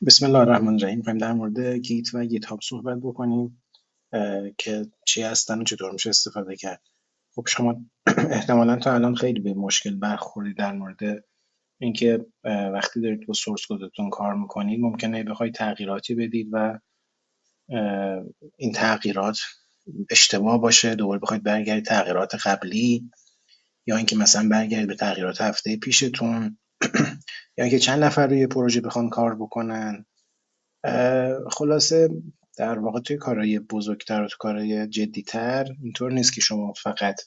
بسم الله الرحمن الرحیم. می‌خوایم در مورد گیت و گیت هاب صحبت بکنیم که چی هستن و چطور میشه استفاده کرد. خب شما احتمالا تا الان خیلی به مشکل برخوردید در مورد اینکه وقتی دارید با سورس کدتون کار میکنید ممکنه بخواید تغییراتی بدید و این تغییرات اشتباه باشه، دوباره بخواید برگردید تغییرات قبلی، یا اینکه مثلا برگردید به تغییرات هفته پیشتون یا اینکه چند نفر روی پروژه بخوان کار بکنن. خلاصه در واقع توی کارهای بزرگتر و توی کارهای جدیتر اینطور نیست که شما فقط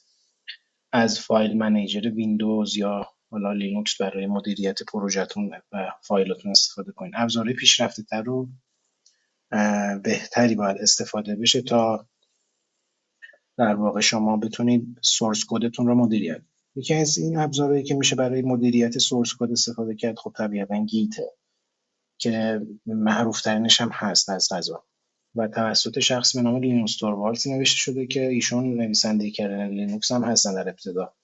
از فایل منیجر ویندوز یا حالا لینوکس برای مدیریت پروژهتون و فایلاتون استفاده کنید. ابزارهای پیشرفته تر رو بهتری باید استفاده بشه تا در واقع شما بتونید سورس کدتون رو مدیریت. یکی از این ابزارهایی که میشه برای مدیریت سورس کد استفاده کرد خب طبیعتا گیته که معروف ترینش هم هست از قضا و توسط شخص به نام لینوس توروالدز نوشته شده که ایشون نویسنده کرنل لینوکس هم هستن در ابتدا.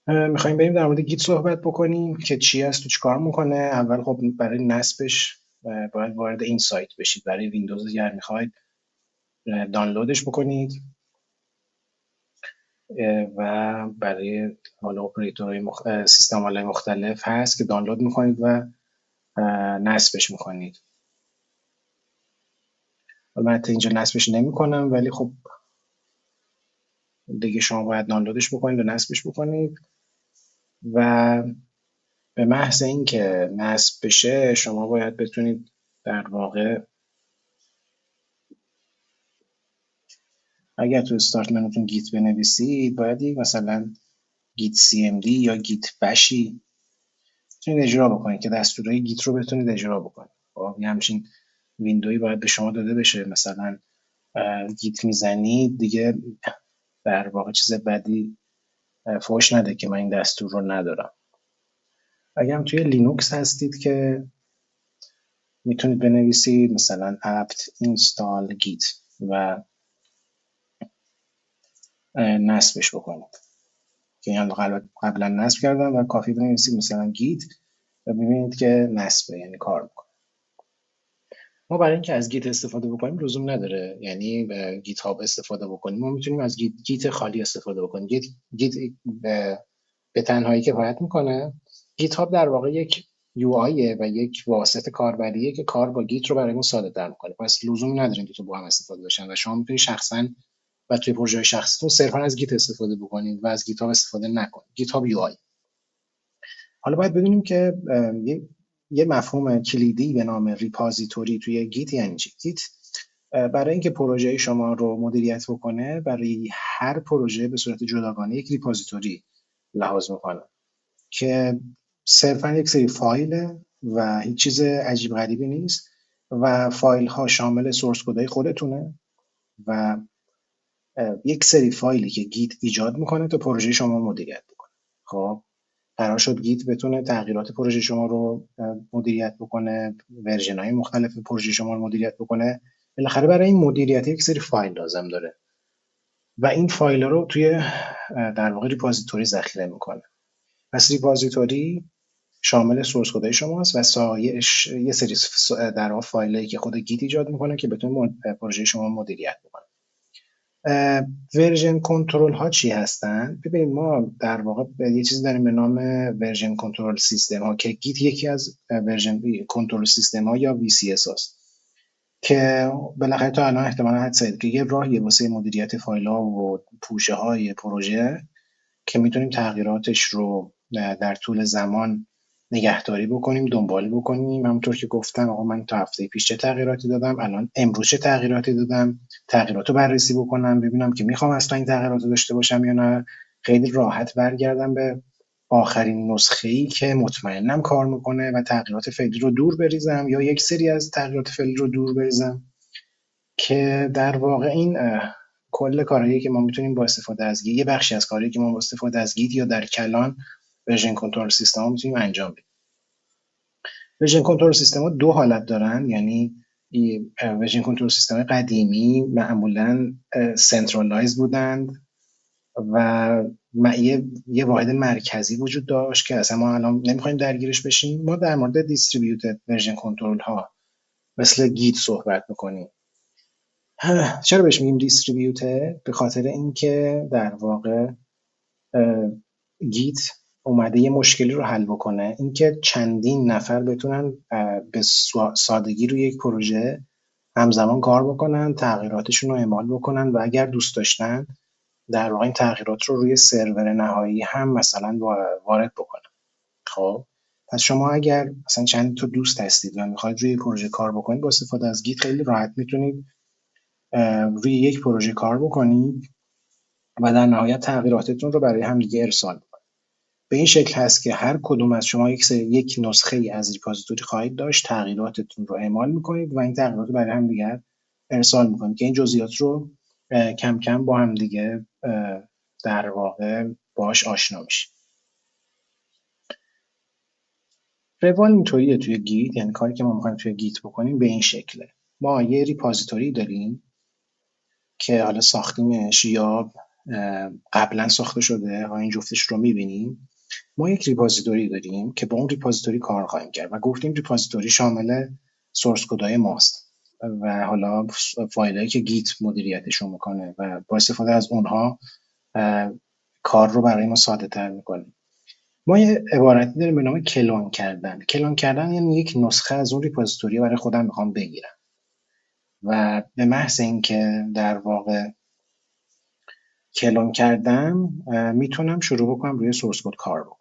میخوایم بریم در مورد گیت صحبت بکنیم که چی هست و چیکار میکنه. اول خب برای نصبش باید وارد این سایت بشید. برای ویندوز اگر میخواید دانلودش بکنید و برای حالا اپراتورهای سیستم عامل مختلف هست که دانلود میکنید و نصبش میکنید. من اینجا نصبش نمیکنم ولی خب دیگه شما باید دانلودش بکنید و نصبش بکنید و به محض اینکه نصب بشه شما باید بتونید در واقع اگر تو استارت منوتون گیت بنویسید باید یک مثلا گیت cmd یا گیت بشی بتونید اجرا بکنید که دستورهای گیت رو بتونید اجرا بکنید. خب یه همچین ویندویی باید به شما داده بشه، مثلا گیت میزنید دیگه در واقع چیز بدی فوش نده که من این دستور رو ندارم. اگر هم توی لینوکس هستید که میتونید بنویسید مثلا apt install git و نصبش بکنید که این قبلا نصب کردم و کافی بنویسید مثلا گیت و ببینید که نصبه، یعنی کار میکنه. ما برای اینکه از گیت استفاده بکنیم لزوم نداره یعنی گیت هاب استفاده بکنیم، ما میتونیم از گیت خالی استفاده بکنیم. گیت به تنهایی کفایت میکنه. گیت هاب در واقع یک UI و یک واسط کاربریه که کار با گیت رو برای ما ساده تر میکنه. پس لزومی نداره این دو تا با هم استفاده بشن و شما میتونید شخصا و توی پروژه شخصیتون صرفا از گیت استفاده بکنید و از گیت هاب استفاده نکنید. گیت هاب UI. حالا باید بدونیم که یه مفهوم کلیدی به نام ریپازیتوری توی گیت یعنی چی؟ گیت برای اینکه پروژه شما رو مدیریت بکنه برای هر پروژه به صورت جداگانه یک ریپازیتوری لحاظ میکنه که صرفا یک سری فایل و هیچ چیز عجیب غریبی نیست و فایل ها شامل سورس کدهای خودتونه و یک سری فایلی که گیت ایجاد میکنه تا پروژه شما مدیریت بکنه. خب قرار شد گیت بتونه تغییرات پروژه شما رو مدیریت بکنه، ورژن های مختلف پروژه شما رو مدیریت بکنه. بالاخره برای این مدیریت یک سری فایل لازم داره و این فایل رو توی در واقع ریپازیتوری ذخیره میکنه. پس ریپازیتوری شامل سورس کدهای شماست و سایش یه سری در واقع فایلایی که خود گیت ایجاد میکنه که بتونه پروژه شما مدیریت بکنه. ورژن کنترل ها چی هستن؟ ببینید ما در واقع یه چیزی داریم به نام ورژن کنترل سیستم ها که گیت یکی از ورژن کنترل سیستم ها یا VCS هاست که بالاخره تا الان احتمالاً حد زدید که یه راهیه واسه مدیریت فایل ها و پوشه های پروژه که میتونیم تغییراتش رو در طول زمان نگهداری بکنیم، دنبال بکنیم. همونطور که گفتم آقا من تا هفته پیش چه تغییراتی دادم، الان امروز چه تغییراتی دادم، تغییرات رو بررسی بکنم ببینم که میخوام اصلا این تغییرات رو داشته باشم یا نه. خیلی راحت برگردم به آخرین نسخه‌ای که مطمئنم کار میکنه و تغییرات فعلی رو دور بریزم یا یک سری از تغییرات فعلی رو دور بریزم که در واقع این کل کارهایی که ما میتونیم با استفاده از گیت، یه بخشی از کارهایی که ما با استفاده از گیت یا در کلان ورژن کنترل سیستم ها میتونیم انجام بدیم. ورژن کنترل سیستم ها دو حالت دارن، یعنی ورژن کنترل سیستم قدیمی معمولا سنترالایز بودند و یه واحد مرکزی وجود داشت که اصلا ما الان نمیخوایم درگیرش بشیم. ما در مورد دیستریبیوتد ورژن کنترل ها مثل گیت صحبت میکنیم. چرا بهش میگیم دیستریبیوتد؟ به خاطر اینکه در واقع گیت اومده یه مشکلی رو حل بکنه، اینکه چندین نفر بتونن به سادگی روی یک پروژه همزمان کار بکنن، تغییراتشون رو اعمال بکنن و اگر دوست داشتن در واقع این تغییرات رو روی سرور نهایی هم مثلا وارد بکنن. خب پس شما اگر مثلا چند تا دوست هستید و میخواید روی پروژه کار بکنید، با استفاده از گیت خیلی راحت میتونید روی یک پروژه کار بکنید و در نهایت تغییراتتون رو برای همدیگه ارسال بکنید. به این شکل هست که هر کدوم از شما یک نسخه ای از ریپوزیتوری خواهید داشت، تغییراتتون رو اعمال میکنید و این تغییرات رو برای هم دیگر ارسال میکنید که این جزئیات رو کم کم با هم دیگه در واقع باهاش آشنا میشید. روال اینطوریه توی گیت، یعنی کاری که ما میخوایم توی گیت بکنیم به این شکله. ما یه ریپوزیتوری داریم که حالا ساختیمش یا قبلا ساخته شده، ها این جفتش رو میبینیم. ما یک ریپوزیتوری داریم که با اون ریپوزیتوری کار خواهیم کرد و گفتیم ریپوزیتوری شامل سورس کدهای ماست و حالا فایلایی که گیت مدیریتشون میکنه و با استفاده از اونها کار رو برای ما ساده تر میکنه. ما یه عبارتی داریم به نام کلون کردن. کلون کردن یعنی یک نسخه از اون ریپوزیتوری برای خودم میخوام بگیرم و به محض اینکه در واقع کلون کردم میتونم شروع بکنم روی سورس کد کار بکنم.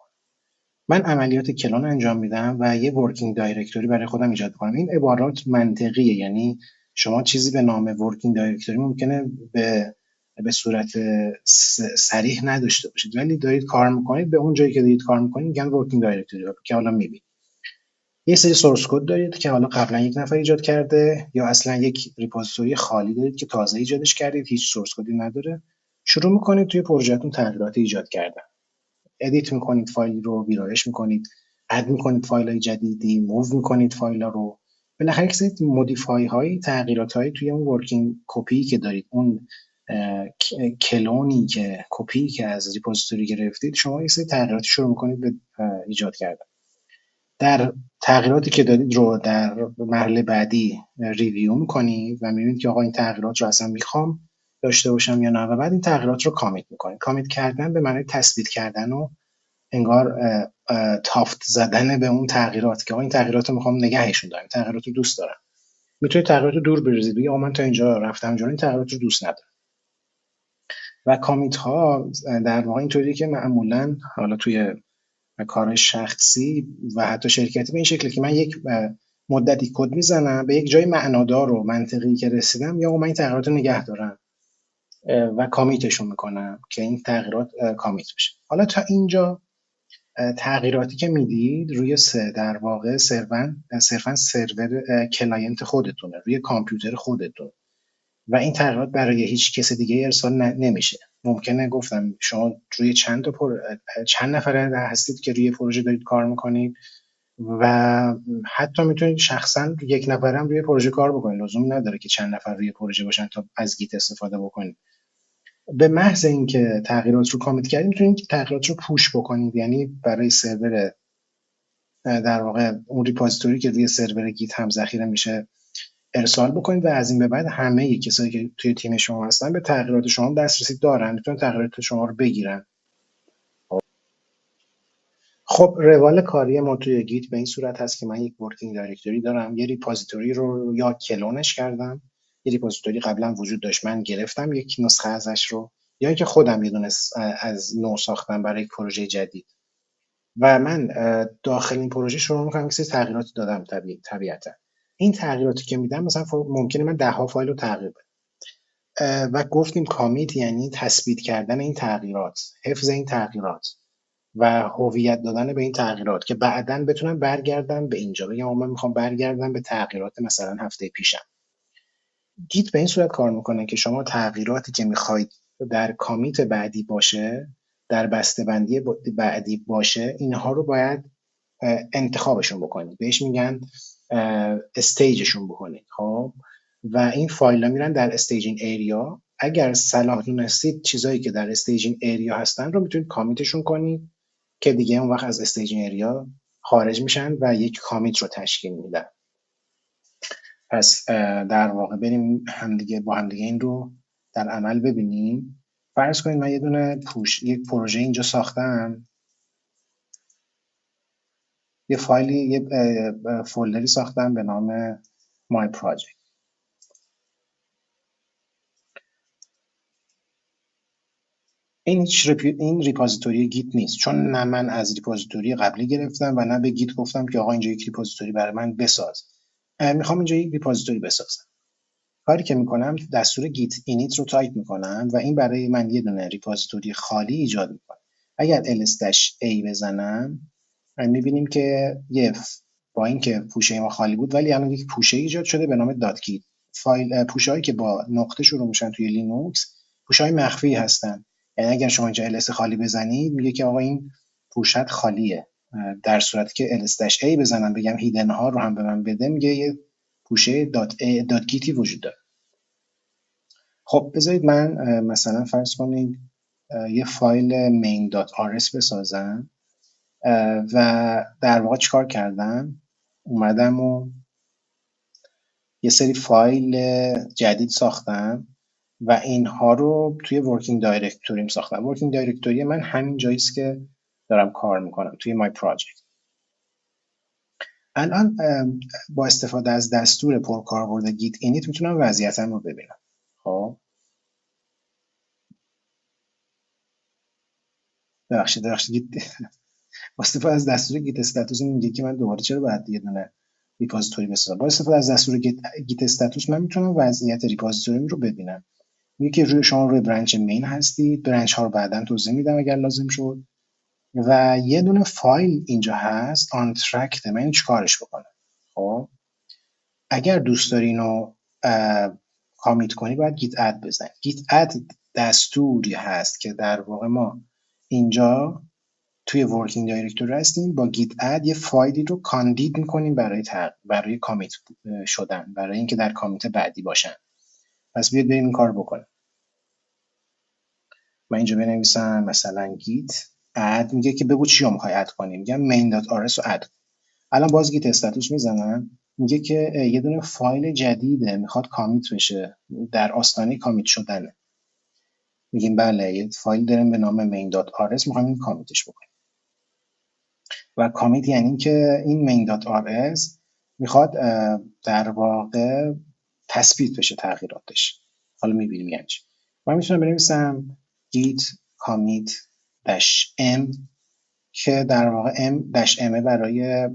من عملیات کلون انجام میدم و یه ورکینگ دایرکتوری برای خودم ایجاد کنم. این عبارات منطقیه، یعنی شما چیزی به نام ورکینگ دایرکتوری ممکنه به صورت صریح نداشته باشید، ولی دارید کار میکنید به اون جایی که دارید کار میکنید میگن ورکینگ دایرکتوری که حالا میبینید. یه سری سورس کد دارید که حالا قبلا یک نفر ایجاد کرده یا اصلا یک ریپوزیتوری خالی دارید که تازه ایجادش کردید، هیچ سورس کدی نداره. شروع میکنید توی پروژهتون تغییرات ایجاد کردن. ادیت میکنید فایل رو، ویرایش میکنید، اد میکنید فایل های جدیدی، موو میکنید فایل ها رو. بالاخره یک سری مودیفای های، تغییرات های توی اون ورکینگ کپی که دارید، اون کلونی که کپی که از ریپوزیتوری گرفتید، شما یک سری تغییراتی شروع میکنید به ایجاد کردن. در تغییراتی که دادید رو در مرحله بعدی ریویو میکنید و میبینید که آقا این تغییرات رو اصلا میخوام داشته باشم یا نه، و بعد این تغییرات رو کامیت میکنید. کامیت کردن به معنی تثبیت کردن و انگار تافت زدن به اون تغییرات که آقا این تغییرات رو میخوام نگهشون دارم، تغییرات رو دوست دارم. میتونید تغییرات رو دور بریزید، بگید من تا اینجا رفتم جلو، این تغییرات رو دوست ندارم. و کامیت ها در واقع اینطوریه که معمولا حالا توی کار شخصی و حتی شرکتی به این شکلی که من یک مدتی کد میزنم، به یک جای معنادار و منطقی که رسیدم، یا من این تغییرات رو نگه دارم و کامیتشون میکنم که این تغییرات کامیت بشه. حالا تا اینجا تغییراتی که میدید روی در واقع صرفا سرور کلاینت خودتونه، روی کامپیوتر خودتون، و این تغییرات برای هیچ کس دیگه ارسال نمیشه. ممکنه گفتم شما روی چند نفر هستید که روی پروژه دارید کار میکنید و حتی میتونید شخصا یک نفر هم روی پروژه کار بکنید، لزومی نداره که چند نفر روی پروژه باشن تا از گیت استفاده بکنید. به محض اینکه تغییرات رو کامیت کردید میتونید تغییرات رو پوش بکنید، یعنی برای سرور در واقع اون ریپوزیتوری که روی سرور گیت هم ذخیره میشه ارسال بکنید و از این به بعد همه کسایی که توی تیم شما هستن به تغییرات شما دسترسی دارن، میتونن تغییرات شما رو بگیرن. خب روال کاری ما توی گیت به این صورت هست که من یک ورکینگ دایرکتوری دارم، یه ریپوزیتوری رو یا کلونش کردم، یه ریپوزیتوری قبلا وجود داشت من گرفتم یک نسخه ازش رو، یا اینکه خودم یه دونه از نو ساختم برای یک پروژه جدید و من داخل این پروژه شروع می‌کنم که تغییراتی دادم. طبیعتا این تغییراتی که میدم مثلا ممکنه من 10 فایل رو تغییر بدم و گفتیم کامیت یعنی تثبیت کردن این تغییرات، حفظ این تغییرات و هویت دادن به این تغییرات که بعداً بتونم برگردم به اینجا بگم من میخوام برگردم به تغییرات مثلا هفته پیشم. گیت به این صورت کار میکنه که شما تغییراتی که میخواید در کامیت بعدی باشه، در بسته‌بندی بعدی باشه، اینها رو باید انتخابشون بکنید، بهش میگن استیجشون بکنید. خب و این فایل ها میرن در استیجینگ ایریا اگر صلاح دونستید چیزایی که در استیجینگ ایریا هستن رو میتونید کامیتشون کنید که دیگه اون وقت از استیجینگ ایریا خارج میشن و یک کامیت رو تشکیل میدن. پس در واقع بریم همدیگه با همدیگه این رو در عمل ببینیم. فرض کنید من یه دونه یک پروژه اینجا ساختم، یه فایلی، یه فولدری ساختم به نام my project. این ریپوزیتوری گیت نیست، چون نه من از ریپوزیتوری قبلی گرفتم و نه به گیت گفتم که آقا اینجا یک ریپوزیتوری برای من بساز. میخوام اینجا یک ریپوزیتوری بسازم. کاری که میکنم دستور گیت اینیت رو تایپ میکنم و این برای من یه دونه ریپوزیتوری خالی ایجاد میکنه. اگر ls-a بزنم میبینیم که با اینکه پوشه ما خالی بود ولی الان یک پوشه ایجاد شده به نام دات گیت. فایل پوشه هایی که با نقطه شروع میشن توی لینوکس پوشه های مخفی هستن. یعنی اگر شما اینجا ls خالی بزنید میگه که آقا این پوشت خالیه. در صورتی که ls-a بزنم بگم هیدن ها رو هم به من بده میگه یه پوشه دات گیتی وجود داره. خب بذارید من مثلا فرض کنید یه فایل main.rs بسازم و در واقع چیکار کردم؟ اومدم و یه سری فایل جدید ساختم و اینها رو توی ورکینگ دایرکتوریم ساختم. ورکینگ دایرکتوری من همین جاییست که دارم کار میکنم توی مای پراجکت. الان با استفاده از دستور پرکاربرد گیت اینیت میتونم وضعیتم رو ببینم. خب ببخشید با استفاده از دستور گیت استاتوس میگه که من دوباره چرا باید یه دونه ریپوزیتوری بسازم. با استفاده از دستور گیت استاتوس من میتونم وضعیت ریپوزیتوری رو ببینم. میگه که روی برنچ مین هستید، برنچ ها رو بعداً توضیح میدم اگر لازم شد و یه دونه فایل اینجا هست آن ترکت. من چیکارش بکنم؟ خب اگر دوست داری اینو کامیت کنی باید گیت اد بزنی. گیت اد دستوری هست که در واقع ما اینجا توی ورکینگ دایرکتوری هستیم، با گیت اد یه فایلی رو کاندید میکنیم برای کامیت شدن، برای اینکه در کامیت بعدی باشن. پس بیاید بریم این کار بکنیم. من اینجا بنویسم مثلا گیت اد، میگه که بگو چی رو میخوای اد کنی، میگم main.rs رو اد. الان باز گیت استاتوس میزنم، میگه که یه دونه فایل جدیده میخواد کامیت بشه، در آستانه کامیت شدنه. میگیم بله یه فایل داریم به نام main.rs میخوایم این کامیتش بکنیم. و کامیت یعنی که این main.rs میخواد در واقع تثبیت بشه تغییراتش. حالا میبینیم یعنی چی. من میتونم بنویسم git commit -m که در واقع m برای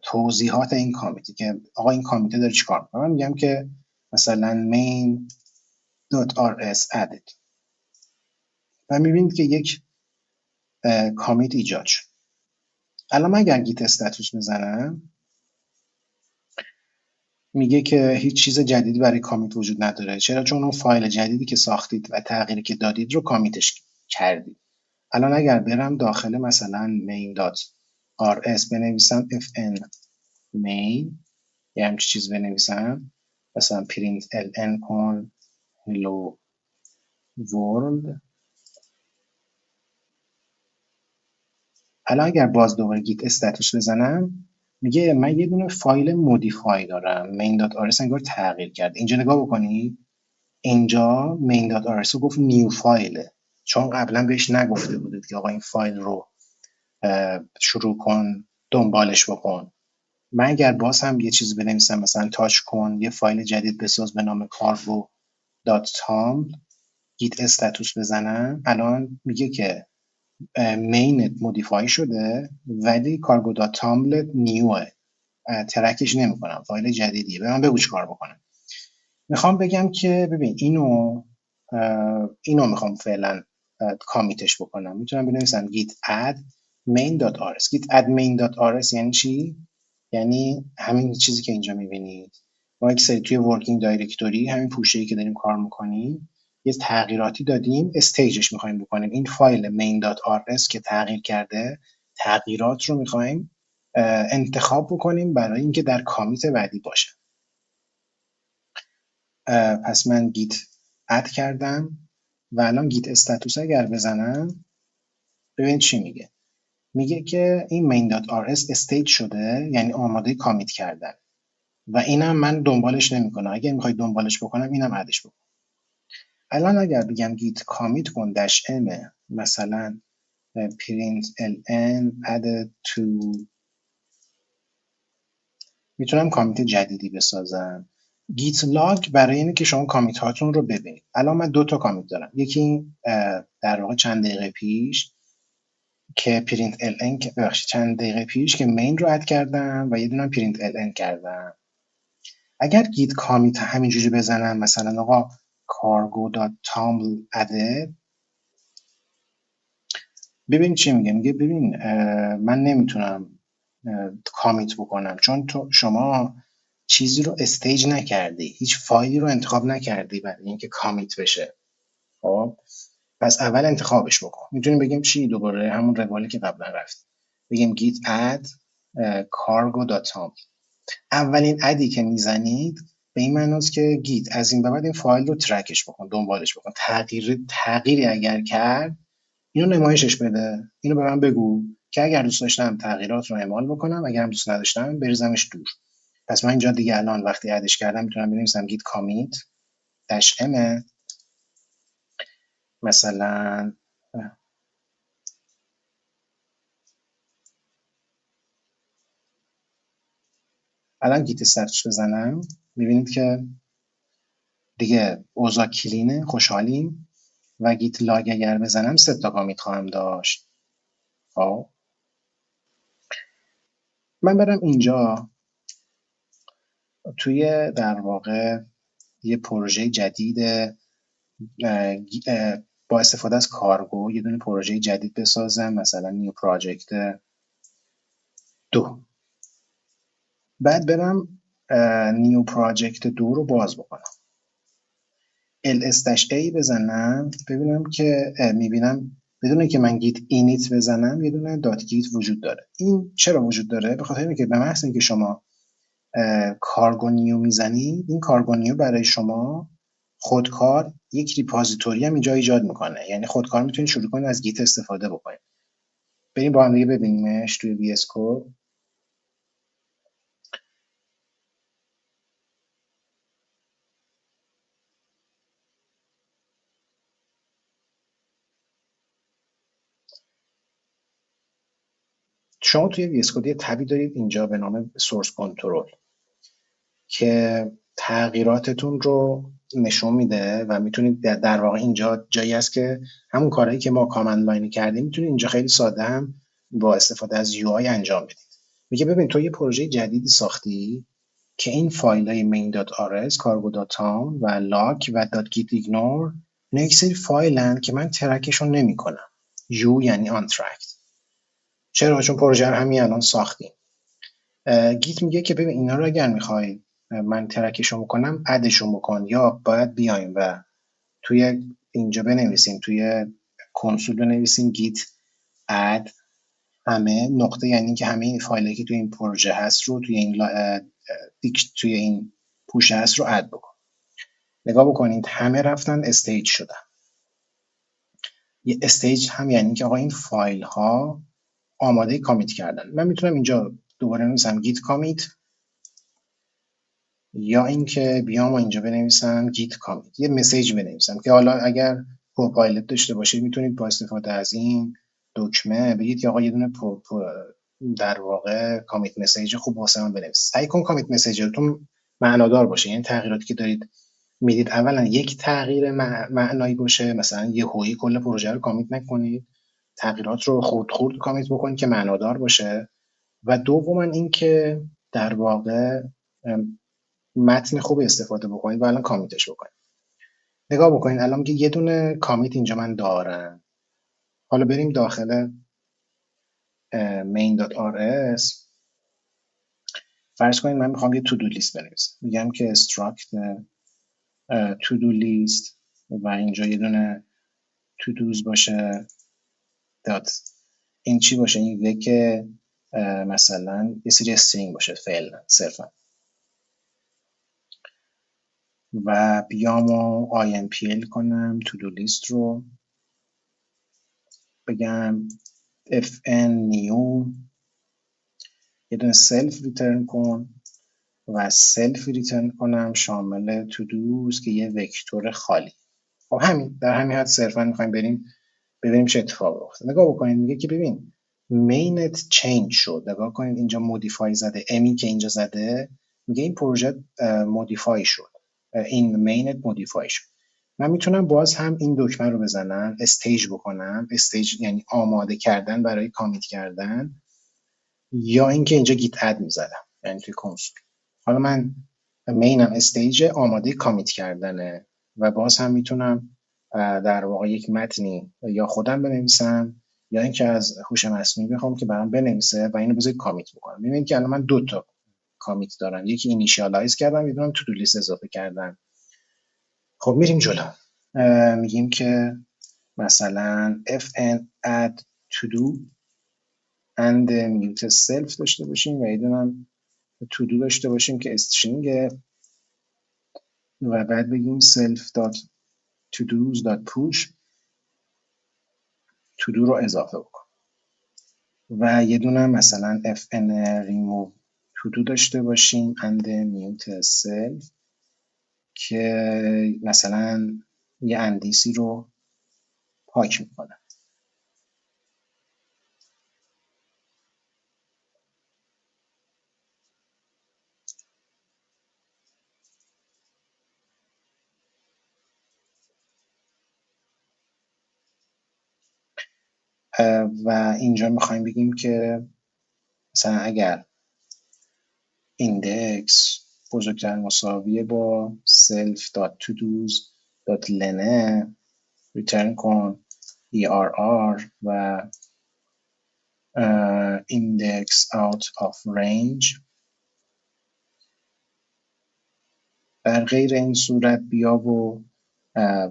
توضیحات این کامیتی که آقا این کامیته داره چیکار میکنه. من میگم که مثلا main.rs added و میبینید که یک کامیت ایجاد شد. الان من اگر گیت استاتوس بزنم میگه که هیچ چیز جدیدی برای کامیت وجود نداره. چرا؟ چون اون فایل جدیدی که ساختید و تغییری که دادید رو کامیتش کردید. الان اگر برم داخل مثلا main.rs بنویسم fn main یه همچی چیز بنویسم، مثلا print ln کن hello world. الان اگر باز دوباره گیت استاتوس بزنم میگه من یه دونه فایل مودیفای دارم main.rs انگار تغییر کرد. اینجا نگاه بکنید، اینجا main.rs رو گفت نیو فایله، چون قبلا بهش نگفته بودید که آقا این فایل رو شروع کن دنبالش بکن. من اگر باز هم یه چیزی بنویسم مثلا تاچ کن یه فایل جدید بساز به نام cargo.tom گیت استاتوس بزنم، الان میگه که مینت مودیفای شده ولی cargo.tomlet نیوه، ترکش نمیکنم، فایل جدیدیه. به من بگو چی کار بکنم. میخوام بگم که ببین اینو میخوام فعلا کامیتش بکنم. میتونم بنویسم git add main.rs. git add main.rs یعنی چی؟ یعنی همین چیزی که اینجا میبینید. ما یک سری توی ورکینگ دایرکتوری همین پوشه‌ای که داریم کار میکنیم یه تغییراتی دادیم، استیجش میخوایم بکنیم. این فایل main.rs که تغییر کرده، تغییرات رو میخوایم انتخاب بکنیم برای اینکه در کامیت بعدی باشه. پس من گیت اد کردم و الان گیت استاتوس اگر بزنم ببین چی میگه. میگه که این main.rs استیت شده، یعنی آماده کامیت کردن و اینم من دنبالش نمیکنم. اگه میخوای دنبالش بکنم اینم ادش بکن. الان اگر بگم گیت کامیت کن داش ام مثلا print ln added to، میتونم کامیت جدیدی بسازم. گیت لاگ برای اینه که شما کامیت هاتون رو ببینید. الان من 2 تا کامیت دارم. یکی این در واقع چند دقیقه پیش که پرینت ln که ببخشید چند دقیقه پیش که مین رو اد کردم و یه دونه پرینت ln کردم. اگر گیت کامیت همینجوری بزنم مثلا آقا cargo.toml added، ببین چی میگه. میگه ببین من نمیتونم کامیت بکنم چون تو شما چیزی رو استیج نکردی، هیچ فایلی رو انتخاب نکردی برای اینکه کامیت بشه. خب پس اول انتخابش بکن. میتونیم بگیم چی؟ دوباره همون روالی که قبلا رفت، بگیم git add cargo.toml. اولین ادی که میزنید به این معناست که گیت از این به بعد این فایل رو ترکش بکن، دنبالش بکن. تغییری اگر کرد اینو نمایشش بده، اینو به من بگو که اگر دوست داشتم تغییرات رو اعمال بکنم، اگر هم دوست نداشتم بریزمش دور. پس من اینجا دیگه الان وقتی ادش کردم میتونم بنویسم git commit dash m مثلا الان گیت سرچ بزنم میبینید که دیگه اوضاع کلینه، خوشحالیم. و گیت لاگ اگر بزنم 3 تا کامیت خواهم داشت. خب من برم اینجا توی در واقع یه پروژه جدید با استفاده از کارگو یه دونه پروژه جدید بسازم، مثلا نیو پراجکت 2. بعد برم نیو پراجکت 2 رو باز بکنم، ls-a بزنم، ببینم که میبینم بدون اینکه من گیت اینیت بزنم یه دونه دات گیت وجود داره. این چرا وجود داره؟ به خاطر اینکه به محض اینکه شما کارگو نیو میزنید، این کارگو نیو برای شما خودکار یک ریپازیتوری هم اینجا ایجاد میکنه، یعنی خودکار میتونید شروع کنید از گیت استفاده بکنید. بریم با هم دیگه ببینیمش توی وی اس کد. شما توی وی اس کد یه تبی دارید اینجا به نام سورس کنترل که تغییراتتون رو نشون میده و میتونید در واقع اینجا جایی است که همون کارهایی که ما کامند لاین کردیم میتونید اینجا خیلی ساده هم با استفاده از یو آی انجام بدید. میگه ببین تو یه پروژه جدیدی ساختی که این فایل های main.rs cargo.tom و لاک و .gitignore اینا یک سری فایلن که من ترکشون نمی کنم. یو یعنی آن ترکت. چرا؟ چون پروژه رو همین الان ساختیم. گیت میگه که ببین اینا رو اگر میخوای من ترکشون بکنم ادشون بکن، یا باید بیایم و توی اینجا بنویسیم، توی کنسول بنویسیم گیت اد همه نقطه، یعنی که همه این فایلی که توی این پروژه هست رو توی این توی این پوش هست رو اد بکن. نگاه بکنید همه رفتن استیج شدن. یه استیج هم یعنی که آقا این فایل ها آماده کامیت کردن. من میتونم اینجا دوباره بنویسم گیت کامیت، یا اینکه بیام و اینجا بنویسم گیت کامیت، یه مسیج بنویسم که حالا اگر کوپایلوت داشته باشید میتونید با استفاده از این دکمه بگید که آقا یه دونه در واقع کامیت مسیج خوب واسه من بنویس. سعی کن کامیت مسیجتون معنادار باشه، یعنی تغییراتی که دارید میدید اولا یک تغییر معنایی باشه، مثلا یه هویی کل پروژه رو کامیت نکنید، تغییرات رو خرد خرد کامیت بکنید که معنادار باشه. و دوما اینکه در واقع متن خوبی استفاده بکنید و الان کامیتش بکنید. نگاه بکنید الان میگه یه دونه کامیت اینجا من دارم. حالا بریم داخل main.rs. فرض کنید من میخوام یه تو دو لیست بنویسم، میگم که struct to do list و اینجا یه دونه to do's باشه دات این چی باشه، این وک مثلا یه سری استرینگ باشه فعلا صرفا. و بیام و IMPL کنم تو دو لیست رو، بگم fn new یه دونه سلف ریترن کن و سلف ریترن کنم شامل تو دوز که یه وکتور خالی. خب همین، در همین حد صرفا میخوایم بریم ببینیم چه اتفاقی افتاد. نگاه بکنید، میگه که ببین مینت چنج شد. نگاه کنید اینجا مودیفای زده، امی که اینجا زده میگه این پروژه مودیفای شد، این مینت مودیفای شد. من میتونم باز هم این دکمه رو بزنم، استیج بکنم. استیج یعنی آماده کردن برای کامیت کردن، یا اینکه اینجا گیت اد میزدم یعنی توی کنسول. حالا من مینم استیج آماده کامیت کردنه و باز هم میتونم در واقع یک متنی یا خودم بنویسم یا اینکه از هوش مصنوعی بخوام که برام بنویسه و اینو بذارید کامیت بکنم. ببینید که الان من دو تا کامیت دارم، یکی اینیشیالایز کردم، یه دونم تو دو لیست اضافه کردم. خب میریم جلو، میگیم که مثلا fn add to do and mute self داشته باشیم و یه دونم to do داشته باشیم که استرینگ و بعد بگیم self dot to do's dot push to do رو اضافه بکن و یه دونه مثلا fn remove to do داشته باشیم and mute self که مثلا یه اندیسی رو پاک میکنه. و اینجا میخوایم بگیم که مثلا اگر ایندکس بزرگتر مساویه با self dot to do's dot lene ریترن کن ERR و index out of range. در غیر این صورت بیا و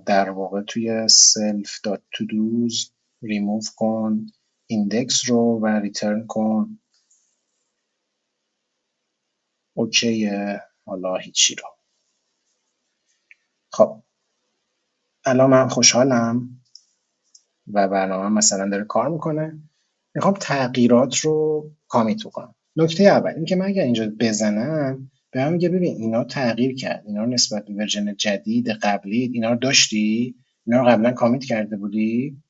در واقع توی self dot to do's remove کن ایندکس رو و ریترن کن اوکیه، حالا هیچی رو. خب الان من خوشحالم و برنامه مثلا داره کار میکنه. میخوام تغییرات رو کامیت بکنم. نکته اول این که من اگر اینجا بزنم به من میگه ببین اینا تغییر کرد، اینا رو نسبت به ورژن جدید قبلی اینا رو داشتی، اینا رو قبلا کامیت کرده بودی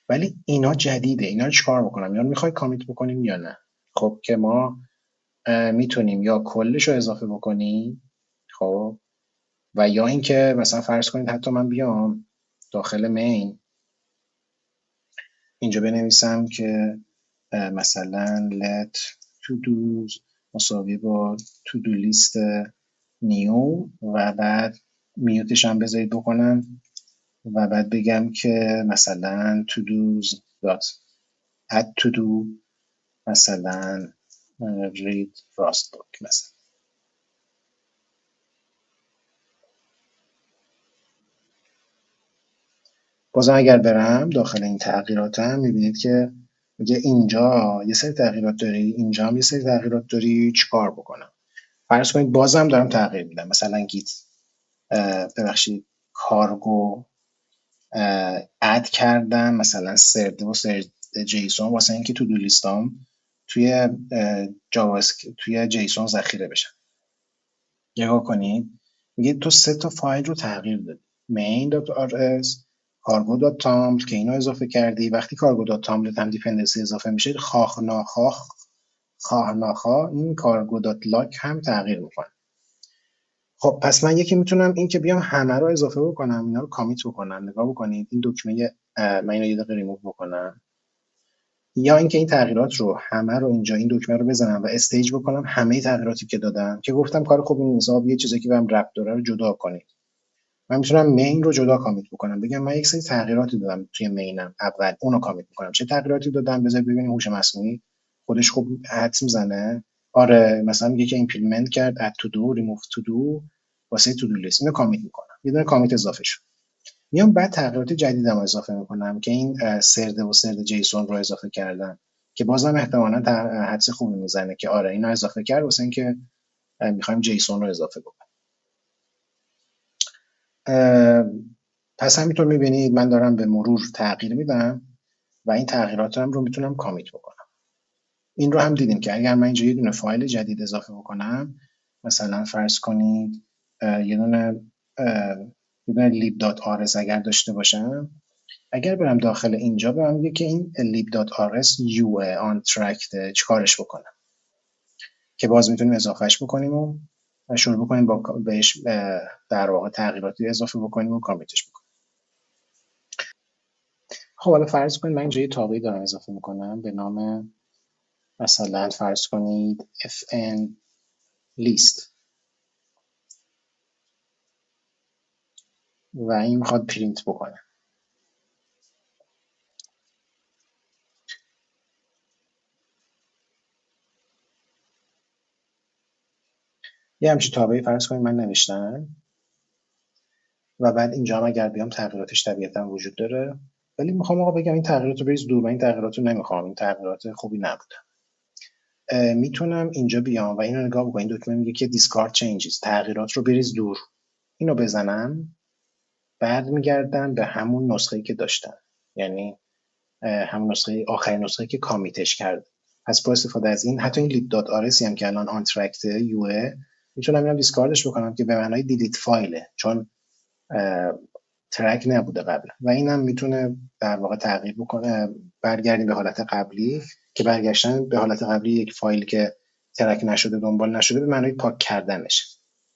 ولی اینا جدیده، اینا رو چیکار بکنم؟ اینا رو میخوای کامیت بکنیم یا نه؟ خب که ما میتونیم یا کلش رو اضافه بکنیم، خب، و یا اینکه مثلا فرض کنید حتی من بیام داخل مین اینجا بنویسم که مثلا let to do's مساوی با to do لیست نیو و بعد میوتش هم بذارید بکنم و بعد بگم که مثلا to do's dot add to do مثلا read frostbook مثلا. بازم اگر برم داخل این تغییراتم میبینید که میگه اینجا یه سری تغییرات داری، اینجا هم یه سری تغییرات داری، چیکار بکنم؟ فرض کنید بازم دارم تغییر میدم، مثلا گیت ببخشید کارگو اد کردم مثلا سرد و سرد جیسون واسه اینکه تو دو لیستام توی جاوا توی جیسون ذخیره بشن. نگاه کنید میگه تو سه تا فایل رو تغییر دادی، main.rs cargo.toml که اینو اضافه کردی. وقتی cargo.toml هم دیپندنسی اضافه میشه خواه ناخواه این cargo.log هم تغییر میکنه. خب پس من یکی میتونم این که بیام همه رو اضافه بکنم، اینا رو کامیت بکنم. نگاه بکنید این دکمه، من اینو یه دقیقه ریموو بکنم، یا اینکه این تغییرات رو همه رو اینجا این دکمه رو بزنم و استیج بکنم همه تغییراتی که دادم که گفتم کار خوبی نیست، یه چیزی که بهم ربط داره رو جدا کنید. من میتونم مین رو جدا کامیت بکنم، بگم من یک سری تغییراتی دادم توی مینم، اول اونو کامیت میکنم. چه تغییراتی دادم؟ بذار ببینیم هوش مصنوعی خودش خوب حدس میزنه. آره مثلا میگه که ایمپلیمنت کرد add to do remove to do واسه تو دو لیست، اینو کامیت میکنم، یه دونه کامیت اضافه شد. میام بعد تغییرات جدیدم رو اضافه میکنم که این سرد و سرد جیسون رو اضافه کردم که بازم احتمالاً حدس خوبی میزنه که آره اینا اضافه کرد واسه اینکه میخوایم جیسون رو اضافه بکنیم. پس همینطور میبینید من دارم به مرور تغییر میدم و این تغییراتم رو میتونم کامیت بکنم. این رو هم دیدیم که اگر من اینجا یه دونه فایل جدید اضافه بکنم، مثلا فرض کنید یه دونه lib.rs اگر داشته باشم، اگر برم داخل اینجا به من میگه که این lib.rs یو آن ترکت چیکارش بکنم، که باز میتونیم اضافهش بکنیم و شروع بکنیم با بهش در واقع تغییراتی اضافه بکنیم و کامیتش بکنیم. خب حالا فرض کنید من اینجا یه تابعی دارم اضافه میکنم به نام مثلا فرض کنید fn list و این میخواد پرینت بکنه. یه همچین تابعی فرض کنید من نوشتم و بعد اینجا هم اگر بیام تغییراتش طبیعتا وجود داره، ولی میخوام آقا بگم این تغییرات رو بریز دور، من این تغییرات رو نمیخوام، این تغییرات خوبی نبوده. میتونم اینجا بیام و اینو نگاه بکنم، این دکمه میگه که discard changes، تغییرات رو بریز دور، اینو بزنم برمیگردم به همون نسخه‌ای که داشتم، یعنی همون نسخه آخرین نسخه‌ای که کامیتش کرد. پس با استفاده از این حتی این lib.rs هم که الان آن ترکت یو میتونم اینم دیسکاردش بکنم که به معنای دیلیت فایله، چون ترک نبوده قبل، و اینم میتونه در واقع تغییر بکنه، برگردیم به حالت قبلی، که برگشتن به حالت قبلی یک فایل که ترک نشده دنبال نشده به معنای پاک کردنش.